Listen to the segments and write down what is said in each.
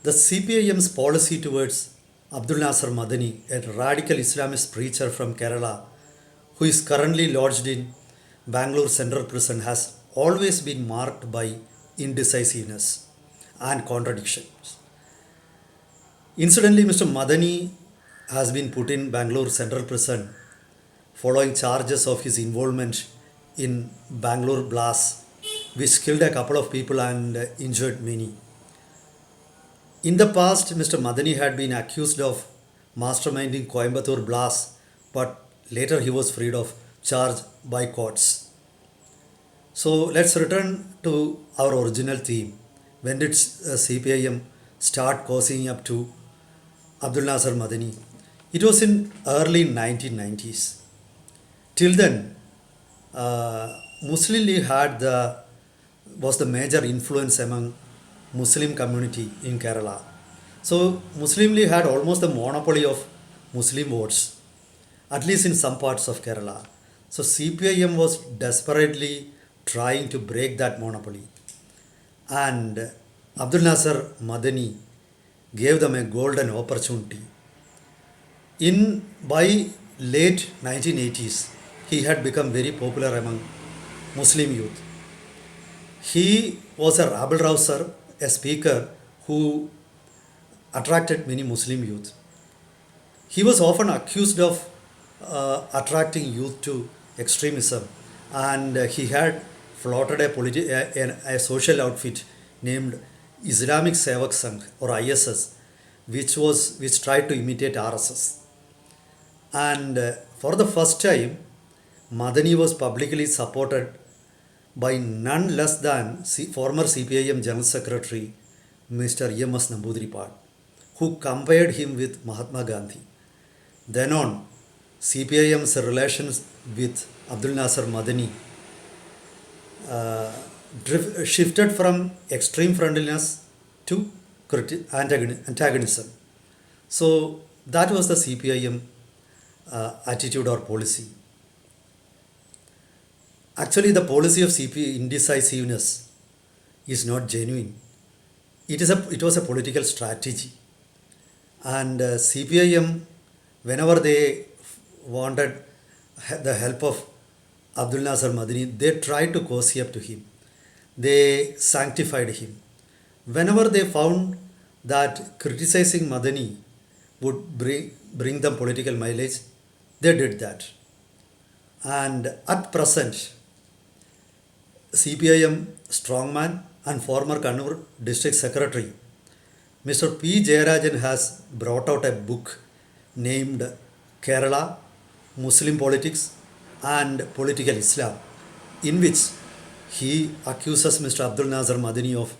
The CPIM's policy towards Abdul Nazar Madhani, a radical Islamist preacher from Kerala, who is currently lodged in Bangalore Central Prison, has always been marked by indecisiveness and contradictions. Incidentally, Mr. Madhani has been put in Bangalore Central Prison following charges of his involvement in Bangalore blast, which killed a couple of people and injured many. In the past, Mr. Madhani had been accused of masterminding Coimbatore blast, but later he was freed of charge by courts. So let's return to our original theme. When did CPIM start causing up to Abdul Nazar Madhani? It was in early 1990s. Till then, Muslim League was the major influence among Muslim community in Kerala. So Muslim League had almost the monopoly of Muslim votes, at least in some parts of Kerala. So CPIM was desperately trying to break that monopoly. And Abdul Nazar Madhani gave them a golden opportunity. By late 1980s, he had become very popular among Muslim youth. He was a rabble rouser, a speaker who attracted many Muslim youth. He was often accused of attracting youth to extremism, and he had floated a social outfit named Islamic Sevak Sangh or ISS, which tried to imitate RSS. And for the first time, Madhani was publicly supported by none less than former CPIM General Secretary Mr. EMS Namboodiripad, who compared him with Mahatma Gandhi. Then on, CPIM's relations with Abdul Nazar Madhani shifted from extreme friendliness to antagonism. So that was the CPIM attitude or policy. Actually, the policy of CP indecisiveness is not genuine. It was a political strategy. And CPIM, whenever they wanted the help of Abdul Nazar Madhani, they tried to cozy up to him. They sanctified him. Whenever they found that criticizing Madhani would bring them political mileage, they did that. And at present, CPIM strongman and former Kannur district secretary Mr. P Jayarajan has brought out a book named Kerala, Muslim Politics and Political Islam, in which he accuses Mr. Abdul Nazar Madhani of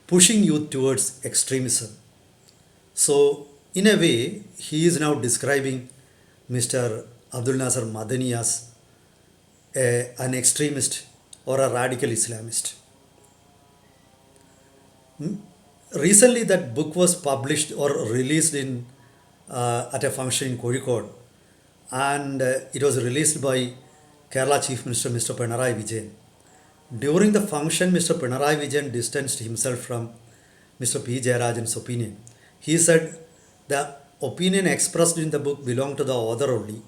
pushing youth towards extremism. So, in a way, he is now describing Mr. Abdul Nazar Madhani as an extremist or a radical Islamist. Recently, that book was published or released at a function in Kozhikode, and it was released by Kerala Chief Minister Mr. Pinarayi Vijayan. During the function, Mr. Pinarayi Vijayan distanced himself from Mr. P Jayarajan's opinion. He said the opinion expressed in the book belonged to the author only,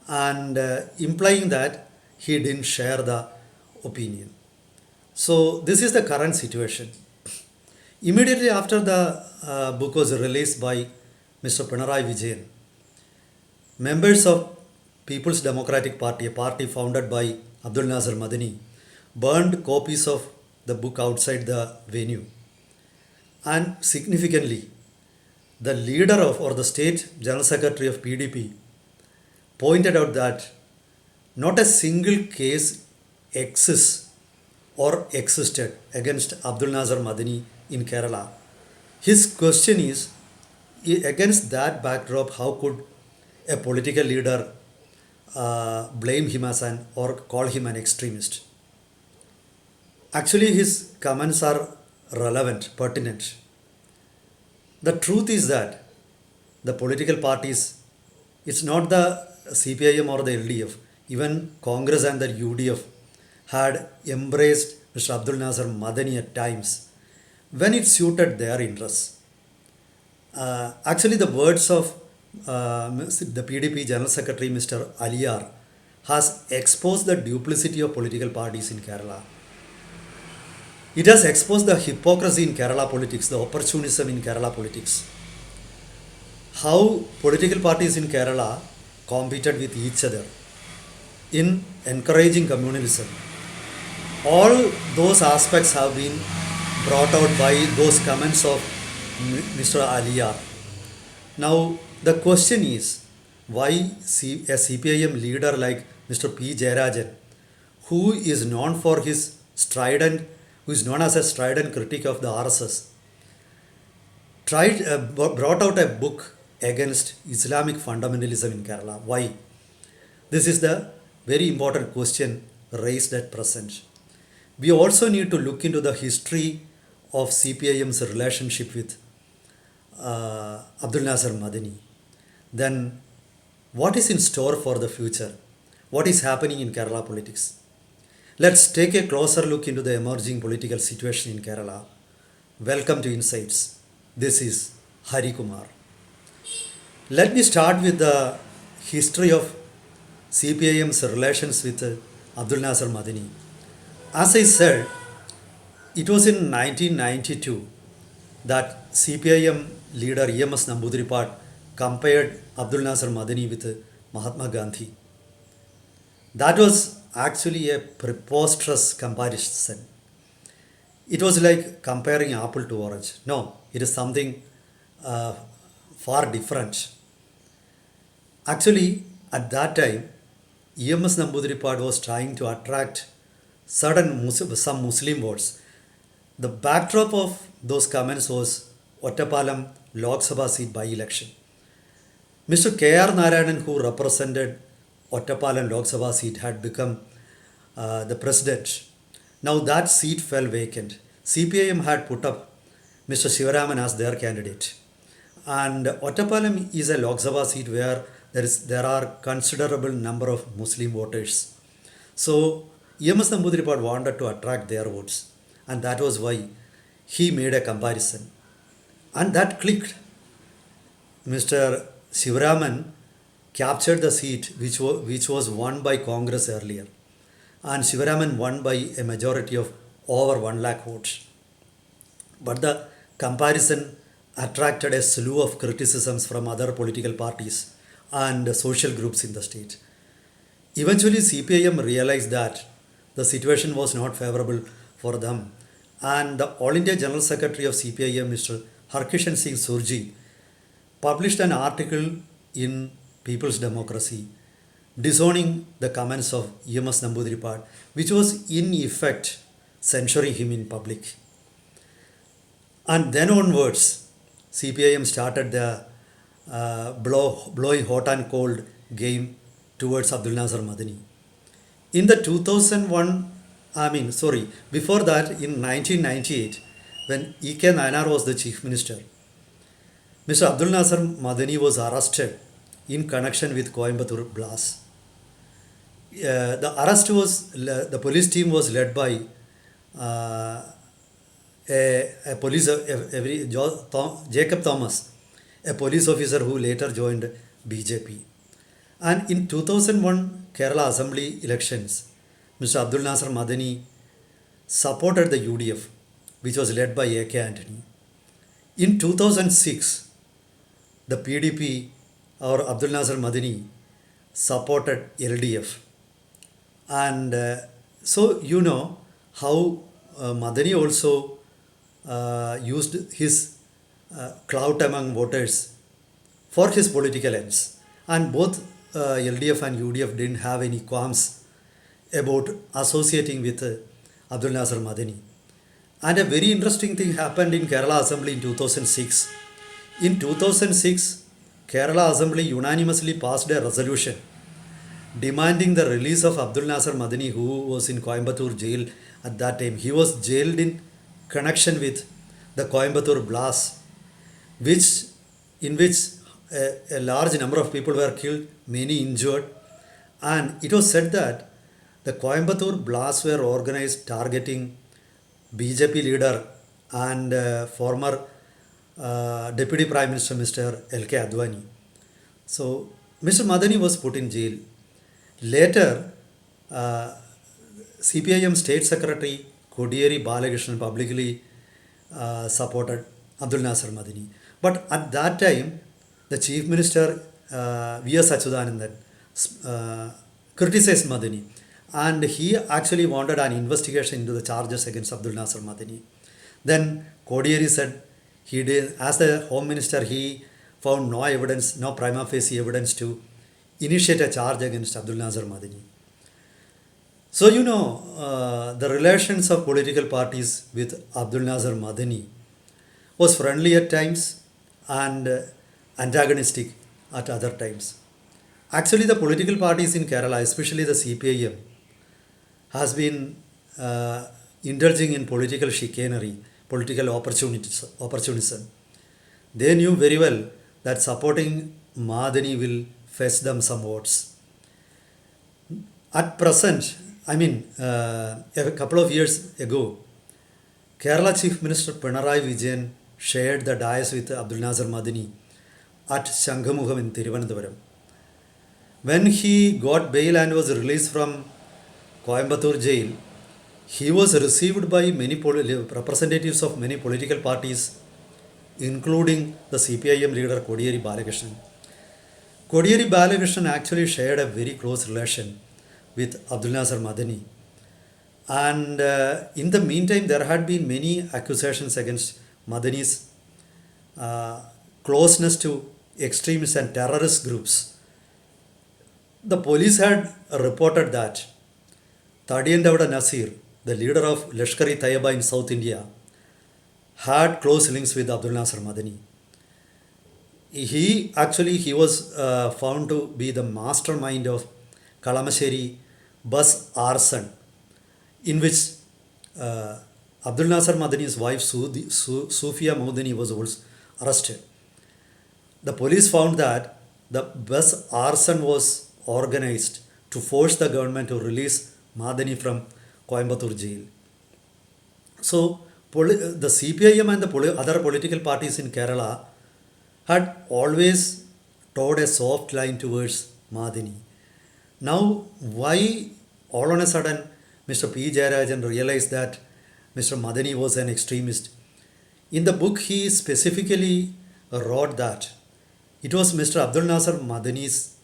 and implying that he didn't share the opinion. So this is the current situation. Immediately after the book was released by Mr. Pinarayi Vijayan, members of People's Democratic Party, a party founded by Abdul Nazar Madhani, burned copies of the book outside the venue. And significantly, the leader of or the state general secretary of PDP pointed out that not a single case exists or existed against Abdul Nazar Madhani in Kerala. His question is, against that backdrop, how could a political leader blame him or call him an extremist? Actually, his comments are relevant, pertinent. The truth is that the political parties, it's not the CPIM or the LDF, even Congress and the UDF had embraced Mr. Abdul Nazar Madhani at times when it suited their interests. Actually, the words of the PDP General Secretary Mr. Aliyar has exposed the duplicity of political parties in Kerala. It has exposed the hypocrisy in Kerala politics, the opportunism in Kerala politics. How political parties in Kerala competed with each other in encouraging communalism. All those aspects have been brought out by those comments of Mr. Aliyar. Now, the question is why a CPIM leader like Mr. P Jayarajan, who is known for his strident, who is known as a strident critic of the RSS, brought out a book against Islamic fundamentalism in Kerala. Why? This is the very important question raised at present. We also need to look into the history of CPIM's relationship with Abdul Nazar Madhani. Then, what is in store for the future? What is happening in Kerala politics? Let's take a closer look into the emerging political situation in Kerala. Welcome to Insights. This is Hari Kumar. Let me start with the history of CPIM's relations with Abdul Nazar Madhani. As I said, it was in 1992 that CPIM leader EMS Namboodiripad compared Abdul Nazar Madhani with Mahatma Gandhi. That was actually a preposterous comparison. It was like comparing apple to orange. No, it is something far different. Actually, at that time, EMS Namboodiripad was trying to attract some Muslim votes. The backdrop of those comments was Ottapalam Lok Sabha seat by-election. Mr. K.R. Narayanan, who represented Ottapalam Lok Sabha seat, had become the president. Now that seat fell vacant. CPIM had put up Mr. Shivaraman as their candidate. And Ottapalam is a Lok Sabha seat where there are considerable number of Muslim voters. So EMS Namboodiripad wanted to attract their votes, and that was why he made a comparison. And that clicked. Mr. Shivaraman captured the seat which was won by Congress earlier, and Shivaraman won by a majority of over 1 lakh votes. But the comparison attracted a slew of criticisms from other political parties and social groups in the state. Eventually, CPIM realized that the situation was not favorable for them, and the All India General Secretary of CPIM, Mr. Harkishan Singh Surji, published an article in People's Democracy disowning the comments of EMS Namboodiripad, which was in effect censuring him in public. And then onwards, CPIM started the blowing hot and cold game towards Abdul Nazar Madhani. In the 2001, before that, in 1998, when E.K. Nayanar was the Chief Minister, Mr. Abdul Nazar Madhani was arrested in connection with Coimbatore blast. The police team was led by Jacob Thomas, a police officer who later joined BJP. And in 2001 Kerala Assembly elections, Mr. Abdul Nazar Madhani supported the UDF, which was led by A.K. Antony. In 2006, the PDP or Abdul Nazar Madhani supported LDF. And so you know how Madhani also used his clout among voters for his political ends. And both LDF and UDF didn't have any qualms about associating with Abdul Nazar Madhani. And a very interesting thing happened in Kerala Assembly in 2006. In 2006, Kerala Assembly unanimously passed a resolution demanding the release of Abdul Nazar Madhani, who was in Coimbatore jail at that time. He was jailed in connection with the Coimbatore blast, in which a large number of people were killed, many injured. And it was said that the Coimbatore blasts were organized targeting BJP leader and former Deputy Prime Minister Mr. L.K. Advani. So Mr. Madhani was put in jail. Later, uh, CPIM State Secretary Kodiyeri Balakrishnan publicly supported Abdul Nazar Madhani. But at that time, the Chief Minister V.S. Achuthanandan uh, criticized Madhani, and he actually wanted an investigation into the charges against Abdul Nazar Madhani. Then Kodiyeri said he did, as the Home Minister, he found no evidence, no prima facie evidence to initiate a charge against Abdul Nazar Madhani. So, the relations of political parties with Abdul Nazar Madhani was friendly at times and antagonistic at other times. Actually, the political parties in Kerala, especially the CPIM, has been indulging in political chicanery, political opportunism. They knew very well that supporting Madhani will fetch them some votes. At present, a couple of years ago, Kerala Chief Minister Pinarayi Vijayan shared the dais with Abdul Nazar Madhani at Shangamukham in Thiruvananthapuram. When he got bail and was released from Coimbatore jail, he was received by many representatives of many political parties, including the CPIM leader Kodiyeri Balakrishnan. Kodiyeri Balakrishnan actually shared a very close relation with Abdul Nazar Madhani. And in the meantime, there had been many accusations against Madhani's closeness to extremist and terrorist groups. The police had reported that Thadiyan Davda Nasir, the leader of Lashkar-e-Taiba in South India, had close links with Abdul Nazar Madhani. He was found to be the mastermind of Kalamassery bus arson, in which Abdul Nazar Madhani's wife Sufia Madhani was also arrested. The police found that the bus arson was organized to force the government to release Madhani from Coimbatore jail. So the CPIM and the other political parties in Kerala had always towed a soft line towards Madhani. Now, why all on a sudden Mr. P Jayarajan realized that Mr. Madhani was an extremist? In the book, he specifically wrote that it was Mr. Abdul Nazar Madhani's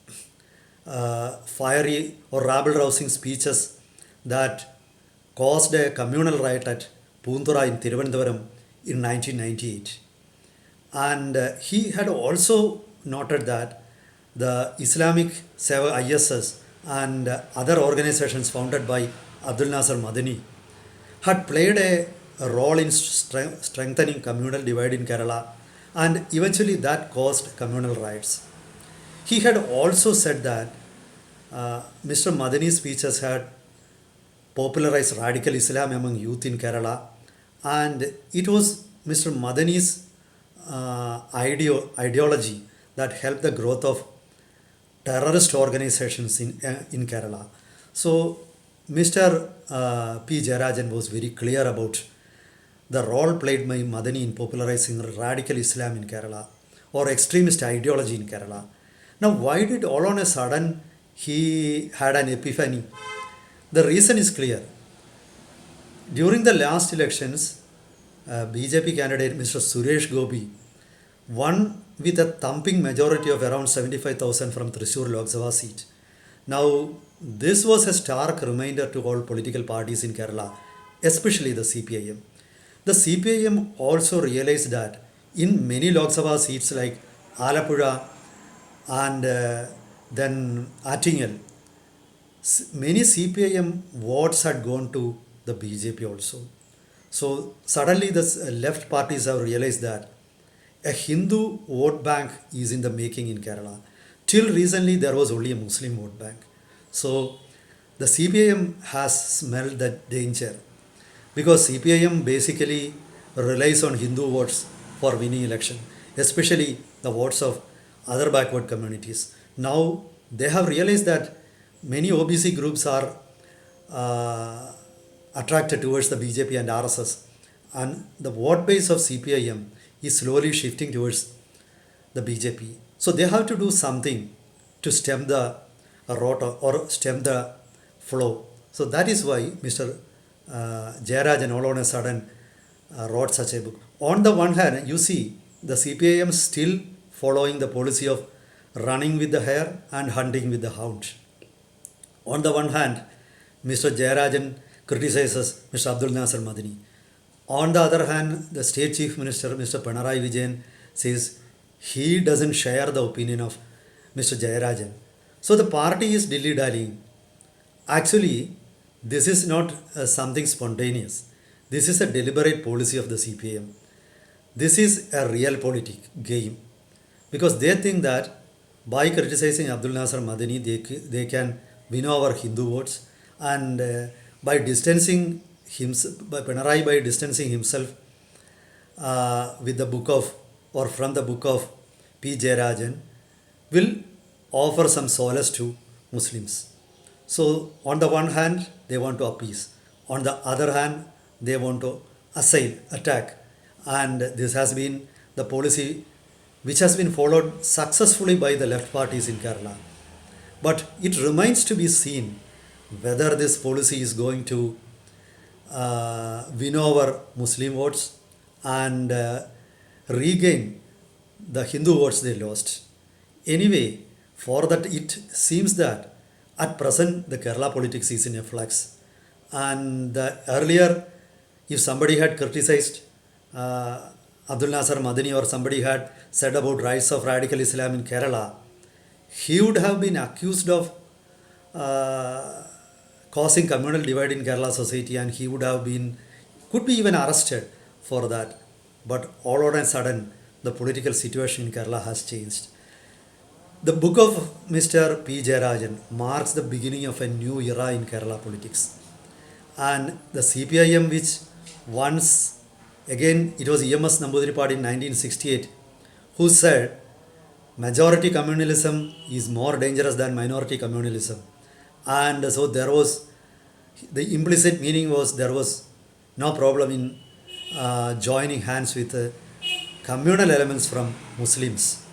fiery or rabble-rousing speeches that caused a communal riot at Poonthura in Thiruvananthapuram in 1998. And he had also noted that the Islamic Seva ISS and other organizations founded by Abdul Nazar Madhani had played a role in strengthening communal divide in Kerala, and eventually that caused communal riots. He had also said that Mr. Madhani's speeches had popularized radical Islam among youth in Kerala, and it was Mr. Madhani's ideology that helped the growth of terrorist organizations in Kerala. So Mr. P Jayarajan was very clear about the role played by Madhani in popularizing radical Islam in Kerala or extremist ideology in Kerala. Now, why did all on a sudden he had an epiphany? The reason is clear. During the last elections, BJP candidate Mr. Suresh Gopi won with a thumping majority of around 75,000 from Thrissur Lok Sabha seat. Now, this was a stark reminder to all political parties in Kerala, especially the CPIM. The CPIM also realized that in many Lok Sabha seats like Alappuzha and then Attingel, many CPIM votes had gone to the BJP also. So suddenly the left parties have realized that a Hindu vote bank is in the making in Kerala. Till recently there was only a Muslim vote bank. So the CPIM has smelled that danger, because CPIM basically relies on Hindu votes for winning election, especially the votes of other backward communities. Now they have realized that many OBC groups are attracted towards the BJP and RSS, and the vote base of CPIM is slowly shifting towards the BJP. So they have to do something to stem the rot or stem the flow. So that is why Mr. Jayarajan all on a sudden wrote such a book. On the one hand, you see the CPIM still following the policy of running with the hare and hunting with the hound. On the one hand, Mr. Jayarajan criticizes Mr. Abdul Nazar Madhani. On the other hand, the state chief minister, Mr. Pinarayi Vijayan, says he doesn't share the opinion of Mr. Jayarajan. So the party is dilly-dallying. Actually, this is not something spontaneous. This is a deliberate policy of the CPM. This is a real politic game because they think that by criticizing Abdul Nasser Madani, they can win over Hindu votes, and by distancing by Pinarayi by distancing himself with the book of or from the book of P Jayarajan will offer some solace to Muslims. So on the one hand, they want to appease. On the other hand, they want to assail, attack. And this has been the policy which has been followed successfully by the left parties in Kerala. But it remains to be seen whether this policy is going to win over Muslim votes and regain the Hindu votes they lost. Anyway, for that it seems that at present the Kerala politics is in a flux. And earlier, if somebody had criticized Abdul Nasser Madani or somebody had said about rise of radical Islam in Kerala, he would have been accused of causing communal divide in Kerala society, and he would have been, could be even arrested for that. But all of a sudden, the political situation in Kerala has changed. The book of Mr. P. Jayarajan marks the beginning of a new era in Kerala politics. And the CPIM, which once again it was EMS Namboodiripad in 1968, who said majority communalism is more dangerous than minority communalism. And so there was, the implicit meaning was there was no problem in joining hands with communal elements from Muslims.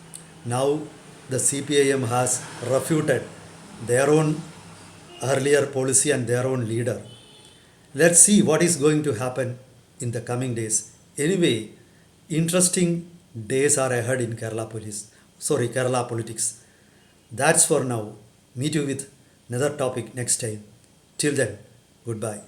Now the CPIM has refuted their own earlier policy and their own leader. Let's see what is going to happen in the coming days. Anyway, interesting days are ahead in Kerala politics. That's for now. Meet you with another topic next time. Till then, goodbye.